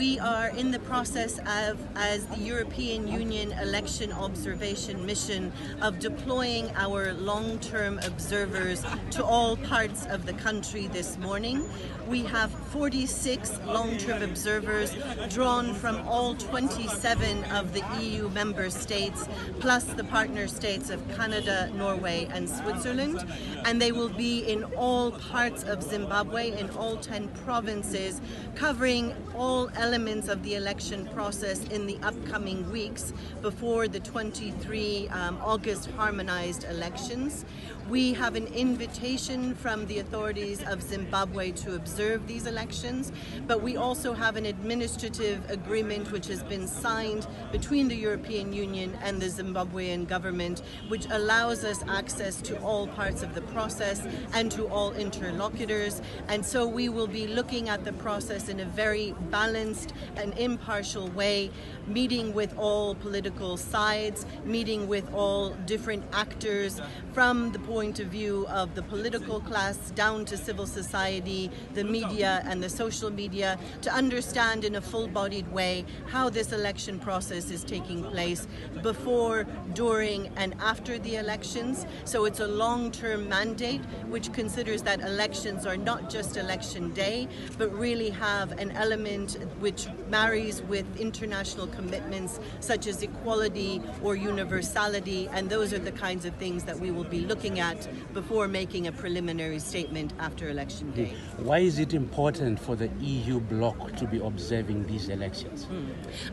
We are in the process of, as the European Union Election Observation Mission, of deploying our long-term observers to all parts of the country this morning. We have 46 long-term observers drawn from all 27 of the EU member states, plus the partner states of Canada, Norway and Switzerland, and they will be in all parts of Zimbabwe, in all 10 provinces, covering all elements of the election process in the upcoming weeks before the 23 August harmonized elections. We have an invitation from the authorities of Zimbabwe to observe these elections, but we also have an administrative agreement which has been signed between the European Union and the Zimbabwean government, which allows us access to all parts of the process and to all interlocutors. And so we will be looking at the process in a very balanced and impartial way, meeting with all political sides, meeting with all different actors from the point of view of the political class down to civil society, the media and the social media, to understand in a full-bodied way how this election process is taking place before, during and after the elections. So it's a long-term mandate which considers that elections are not just election day, but really have an element which marries with international commitments such as equality or universality, and those are the kinds of things that we will be looking at before making a preliminary statement after election day. Why is it important for the EU bloc to be observing these elections?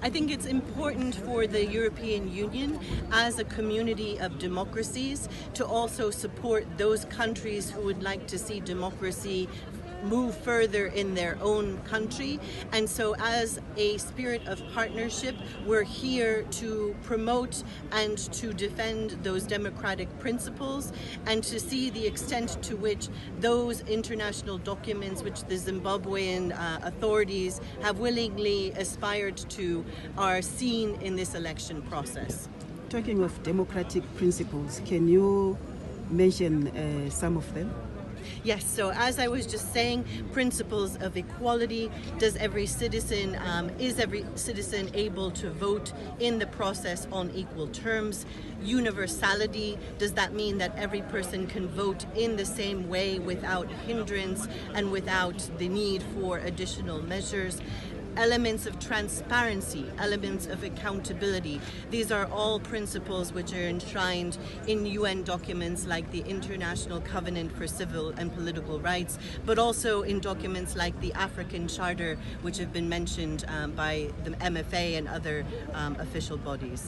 I think it's important for the European Union as a community of democracies to also support those countries who would like to see democracy move further in their own country. And so as a spirit of partnership, we're here to promote and to defend those democratic principles and to see the extent to which those international documents which the Zimbabwean authorities have willingly aspired to are seen in this election process. Talking of democratic principles, can you mention some of them? Yes, so as I was just saying, principles of equality. Is every citizen able to vote in the process on equal terms? Universality, does that mean that every person can vote in the same way without hindrance and without the need for additional measures? Elements of transparency, elements of accountability. These are all principles which are enshrined in UN documents like the International Covenant for Civil and Political Rights, but also in documents like the African Charter, which have been mentioned by the MFA and other official bodies.